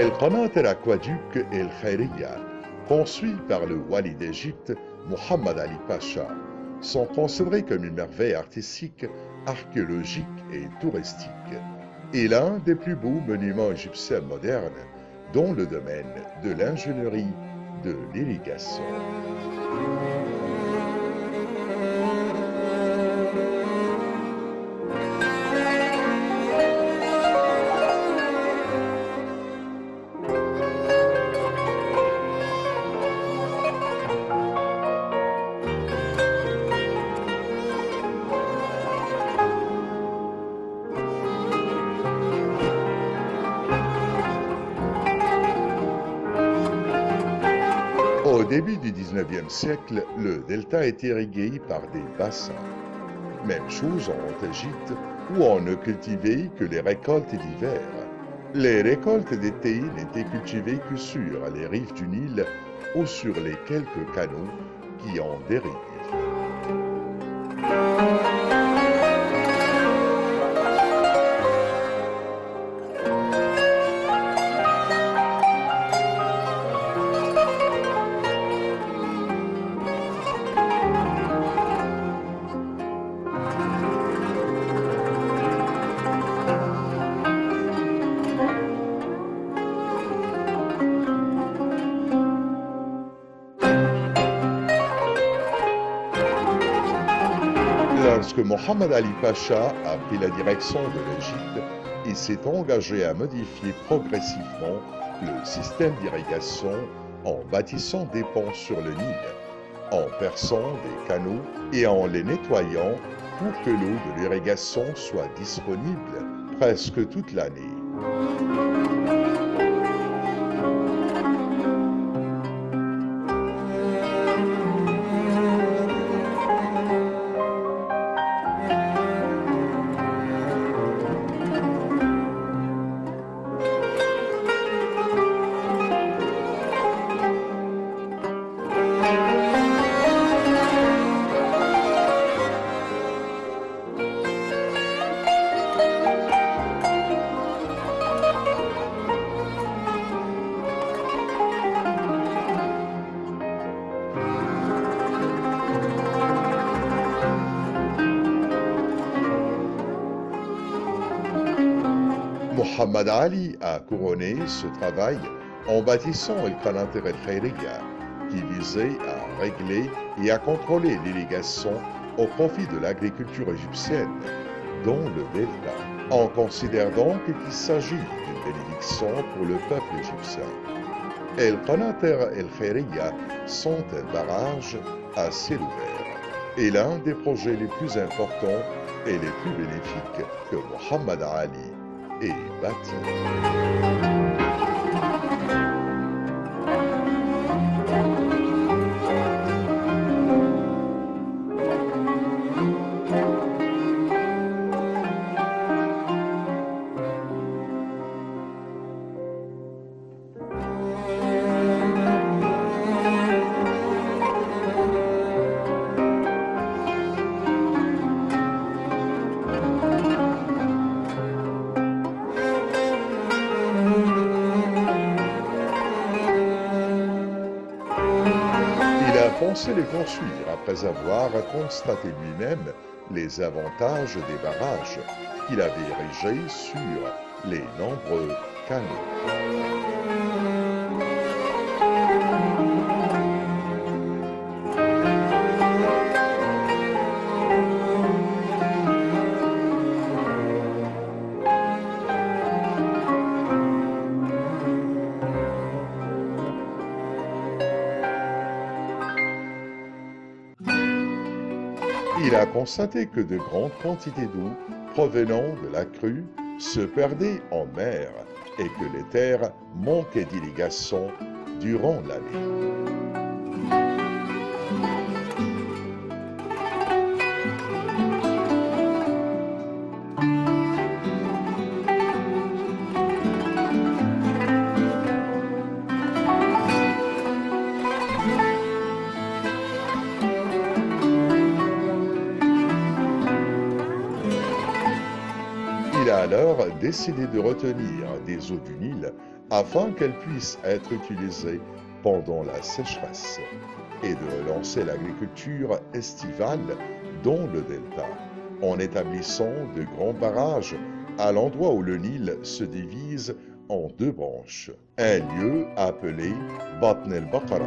El Qanat el-Aquaduc el-Khairiyya, construit par le wali d'Égypte, Mohammed Ali Pacha, sont considérés comme une merveille artistique, archéologique et touristique, et l'un des plus beaux monuments égyptiens modernes dans le domaine de l'ingénierie de l'irrigation. Au début du 19e siècle, le delta est irrigué par des bassins. Même chose en Égypte, où on ne cultivait que les récoltes d'hiver. Les récoltes d'été n'étaient cultivées que sur les rives du Nil ou sur les quelques canaux qui en dérivent. Lorsque Mohammed Ali Pacha a pris la direction de l'Égypte, il s'est engagé à modifier progressivement le système d'irrigation en bâtissant des ponts sur le Nil, en perçant des canaux et en les nettoyant pour que l'eau de l'irrigation soit disponible presque toute l'année. Mohammed Ali a couronné ce travail en bâtissant El Qanat el-Khairiyya, qui visait à régler et à contrôler l'irrigation au profit de l'agriculture égyptienne, dont le delta. On considère donc qu'il s'agit d'une bénédiction pour le peuple égyptien. El Qanat el-Khairiyya sont un barrage à ciel ouvert et l'un des projets les plus importants et les plus bénéfiques que Mohammed Ali ait bâti. Pensé les construire après avoir constaté lui-même les avantages des barrages qu'il avait érigés sur les nombreux canaux. Il a constaté que de grandes quantités d'eau provenant de la crue se perdaient en mer et que les terres manquaient d'irrigation durant l'année. Il a alors décidé de retenir des eaux du Nil afin qu'elle puisse être utilisée pendant la sécheresse et de relancer l'agriculture estivale dans le delta en établissant de grands barrages à l'endroit où le Nil se divise en deux branches, un lieu appelé Batn el-Baqara.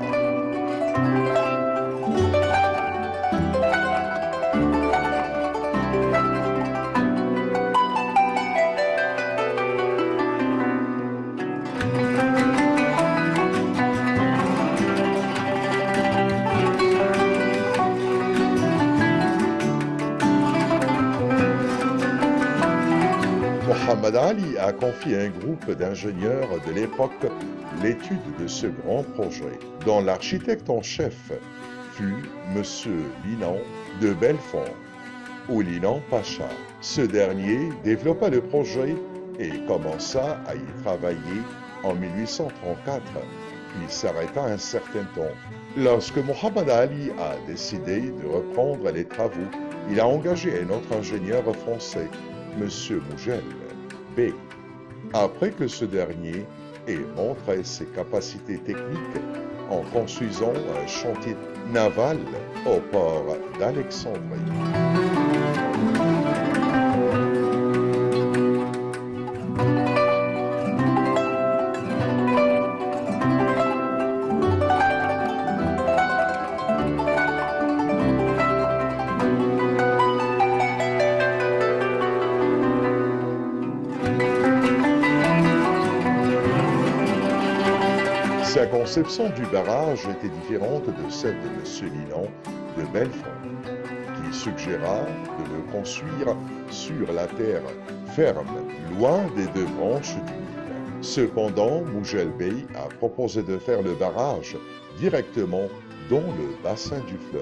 Mohamed Ali a confié à un groupe d'ingénieurs de l'époque l'étude de ce grand projet, dont l'architecte en chef fut M. Linan de Belfort, ou Linan Pacha. Ce dernier développa le projet et commença à y travailler en 1834, puis s'arrêta un certain temps. Lorsque Mohamed Ali a décidé de reprendre les travaux, il a engagé un autre ingénieur français, M. Mougel B. Après que ce dernier ait montré ses capacités techniques en construisant un chantier naval au port d'Alexandrie. Sa conception du barrage était différente de celle de M. Linan de Belfort, qui suggéra de le construire sur la terre ferme, loin des deux branches du Nil. Cependant, Mougel Bey a proposé de faire le barrage directement dans le bassin du fleuve.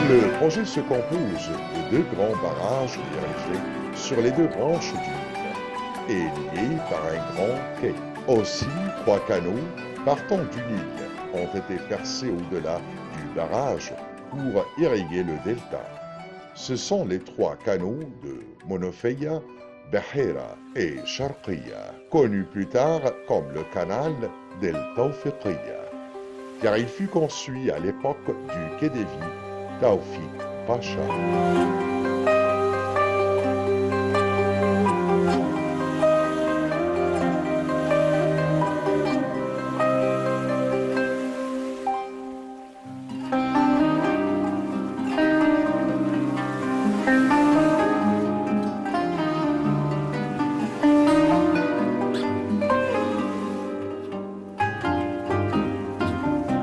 Le projet se compose de deux grands barrages érigés sur les deux branches du Nil et liés par un grand quai. Aussi, 3 canaux partant du Nil ont été percés au-delà du barrage pour irriguer le delta. Ce sont les 3 canaux de Monofeya, Bahira et Sharqiya, connus plus tard comme le canal del Tawfiqiya, car il fut construit à l'époque du Khedive Tawfiq Pacha.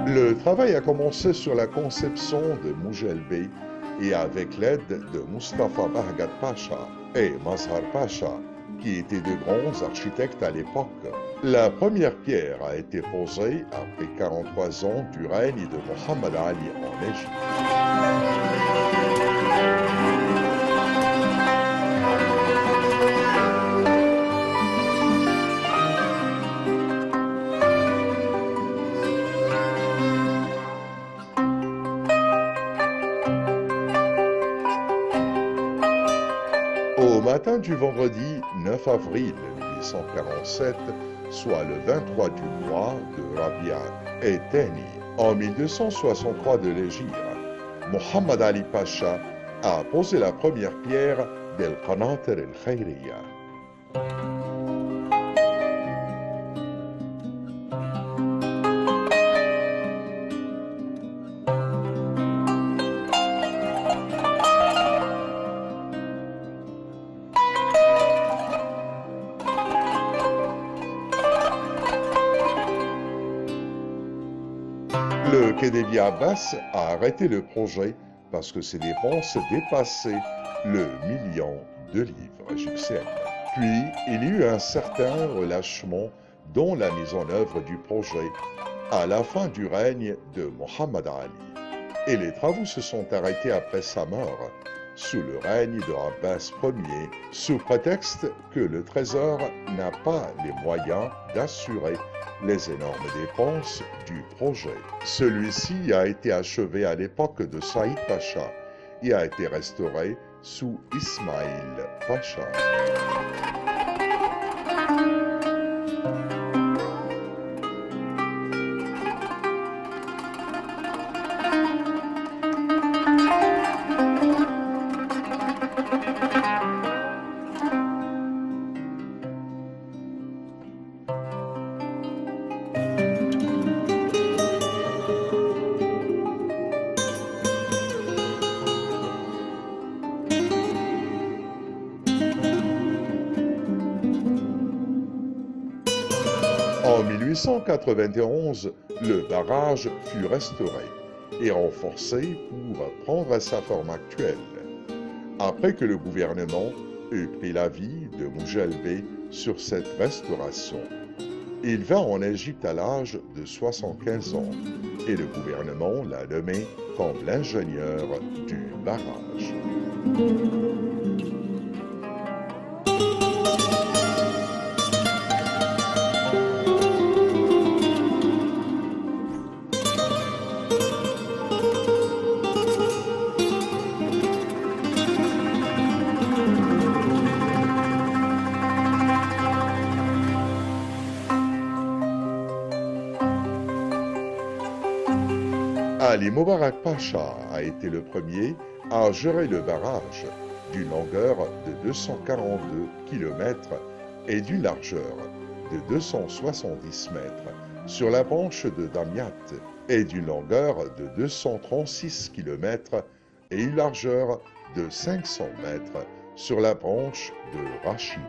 Le travail a commencé sur la conception de Mougel Bey et avec l'aide de Mustafa Bahgat Pacha et Mazhar Pacha, qui étaient de grands architectes à l'époque. La première pierre a été posée après 43 ans du règne de Mohamed Ali en Égypte. Au matin du vendredi 9 avril 1847, soit le 23 du mois de Rabi'a et Thani, en 1263 de l'Hégire, Mohamed Ali Pacha a posé la première pierre del Qanatir el-Khairiyya. Le Khedive Abbas a arrêté le projet parce que ses dépenses dépassaient le million de livres égyptiennes. Puis, il y eut un certain relâchement dans la mise en œuvre du projet à la fin du règne de Mohammed Ali. Et les travaux se sont arrêtés après sa mort, sous le règne de Abbas Ier, sous prétexte que le Trésor n'a pas les moyens d'assurer les énormes dépenses du projet. Celui-ci a été achevé à l'époque de Saïd Pacha et a été restauré sous Ismaïl Pacha. En 1891, le barrage fut restauré et renforcé pour prendre sa forme actuelle. Après que le gouvernement eut pris l'avis de Moujalbé sur cette restauration, il vint en Égypte à l'âge de 75 ans et le gouvernement l'a nommé comme l'ingénieur du barrage. Ali Mubarak Pacha a été le premier à gérer le barrage d'une longueur de 242 km et d'une largeur de 270 mètres sur la branche de Damiat et d'une longueur de 236 km et une largeur de 500 mètres sur la branche de Rachid.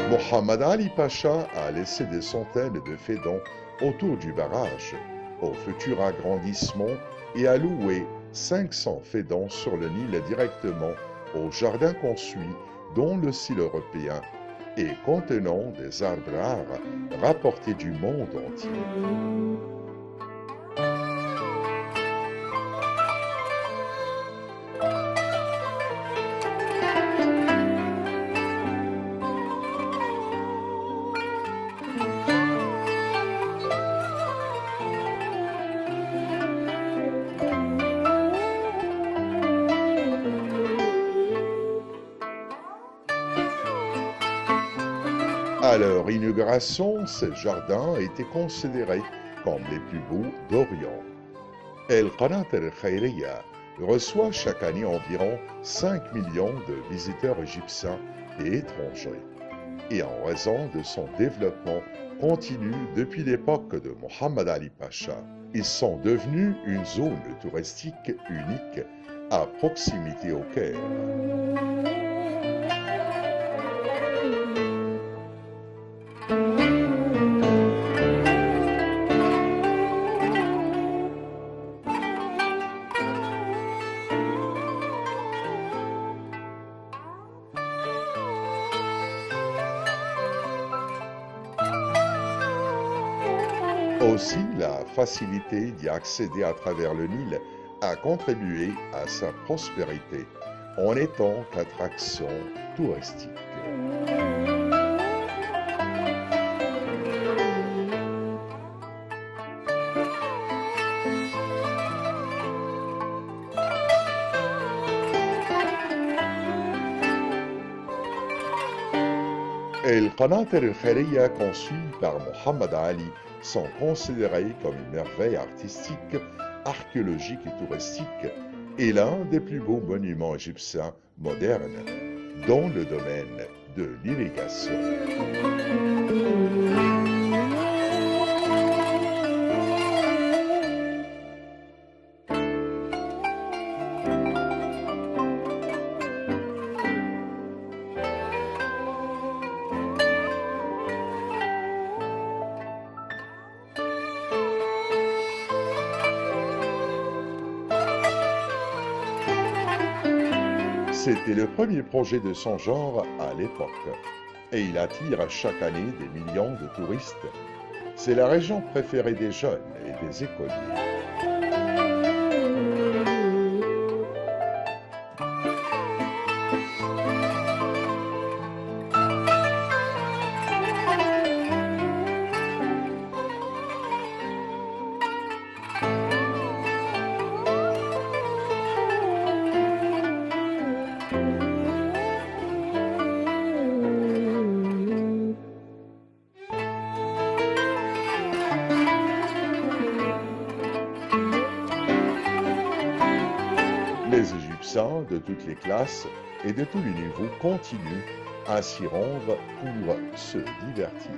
Mohammed Ali Pacha a laissé des centaines de fédons autour du barrage au futur agrandissement et a loué 500 fédons sur le Nil directement au jardin construit dans le style européen et contenant des arbres rares rapportés du monde entier. À leur inauguration, ces jardins étaient considérés comme les plus beaux d'Orient. El Qanat El Khairiyya reçoit chaque année environ 5 millions de visiteurs égyptiens et étrangers. Et en raison de son développement continu depuis l'époque de Mohammed Ali Pacha, ils sont devenus une zone touristique unique à proximité au Caire. Aussi, la facilité d'y accéder à travers le Nil a contribué à sa prospérité en étant qu'attraction touristique. El Qanat El Khairiyya conçu par Mohammed Ali sont considérés comme une merveille artistique, archéologique et touristique et l'un des plus beaux monuments égyptiens modernes. dans le domaine de l'irrigation. C'était le premier projet de son genre à l'époque, et il attire chaque année des millions de touristes. C'est la région préférée des jeunes et des écoliers. Les Égyptiens de toutes les classes et de tous les niveaux continuent à s'y rendre pour se divertir.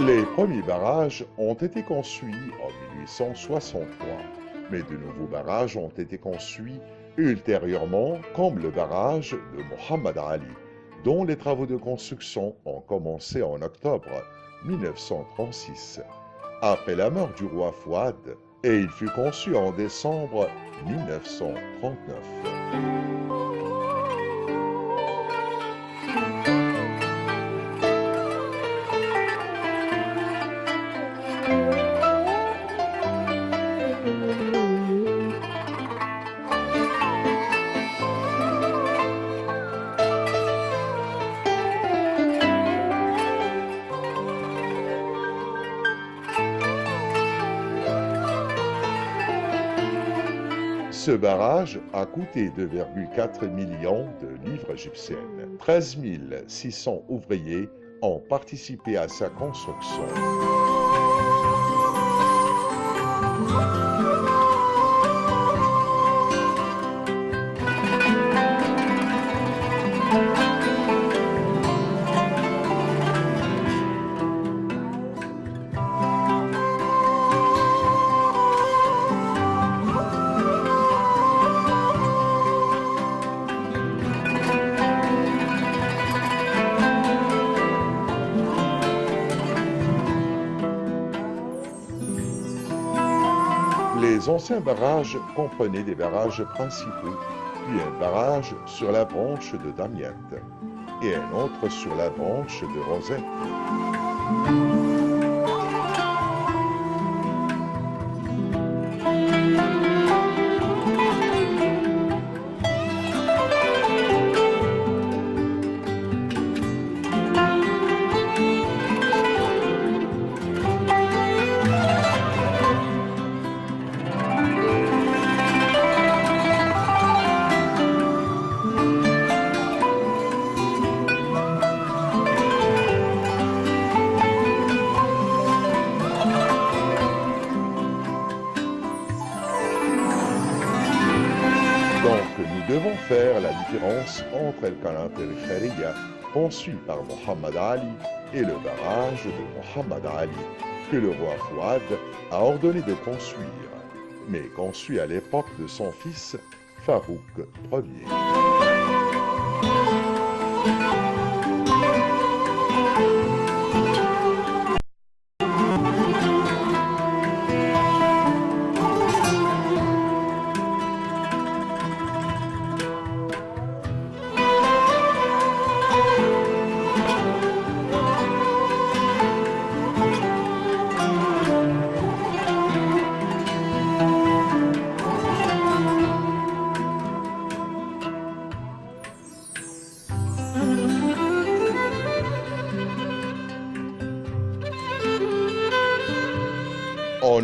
Les premiers barrages ont été conçus en 1863, mais de nouveaux barrages ont été conçus ultérieurement, comme le barrage de Mohammed Ali, dont les travaux de construction ont commencé en octobre 1936, après la mort du roi Fouad, et il fut conçu en décembre 1939. Ce barrage a coûté 2,4 millions de livres égyptiennes. 13 600 ouvriers ont participé à sa construction. Les anciens barrages comprenaient des barrages principaux, puis un barrage sur la branche de Damiette et un autre sur la branche de Rosette. Donc, nous devons faire la différence entre El Qanat el-Khairiyya, conçu par Mohammed Ali, et le barrage de Mohammed Ali, que le roi Fouad a ordonné de construire, mais conçu à l'époque de son fils Farouk Ier.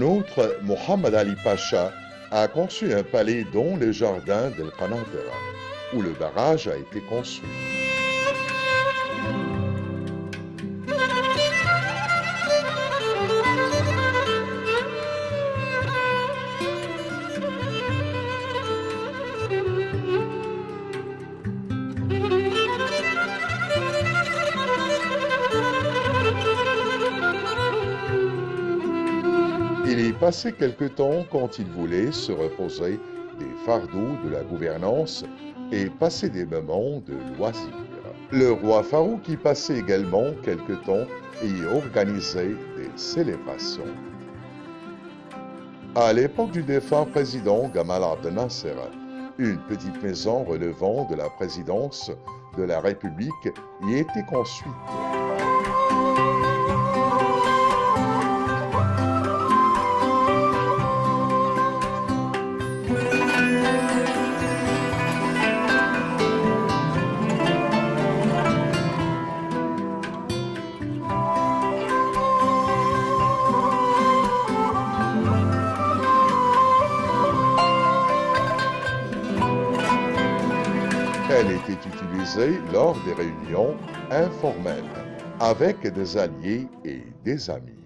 outre, Mohammed Ali Pacha a conçu un palais dont le jardin d'El Qanatara, où le barrage a été construit. Il y passait quelque temps quand il voulait se reposer des fardeaux de la gouvernance et passer des moments de loisirs. Le roi Farouk y passait également quelque temps et y organisait des célébrations. À l'époque du défunt président Gamal Abdel Nasser, une petite maison relevant de la présidence de la République y était construite. Elle était utilisée lors des réunions informelles avec des alliés et des amis.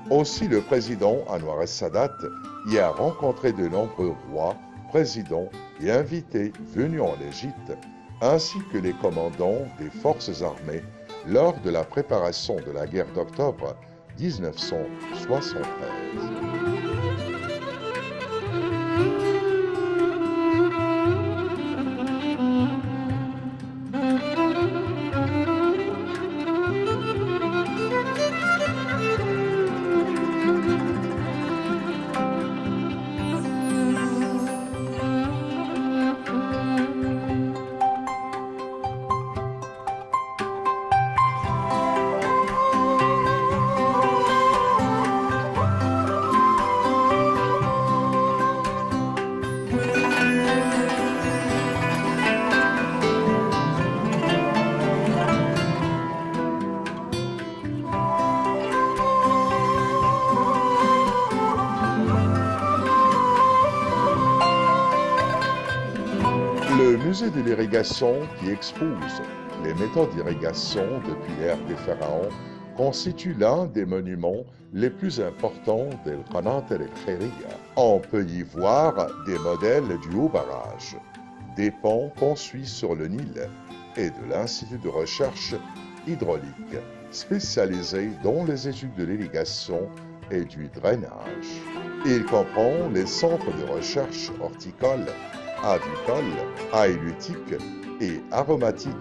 Aussi, le président Anwar el-Sadat y a rencontré de nombreux rois, présidents et invités venus en Égypte, ainsi que les commandants des forces armées lors de la préparation de la guerre d'octobre 1973. Le musée de l'irrigation, qui expose les méthodes d'irrigation depuis l'ère des pharaons, constitue l'un des monuments les plus importants d'El Qanater El Khairiyya. On peut y voir des modèles du haut barrage, des ponts construits sur le Nil et de l'Institut de recherche hydraulique, spécialisé dans les études de l'irrigation et du drainage. Il comprend les centres de recherche horticole, avicole, halieutique et aromatique,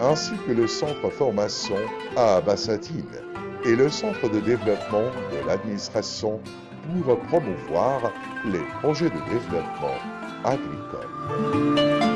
ainsi que le centre formation à Bassatine et le centre de développement de l'administration pour promouvoir les projets de développement agricole.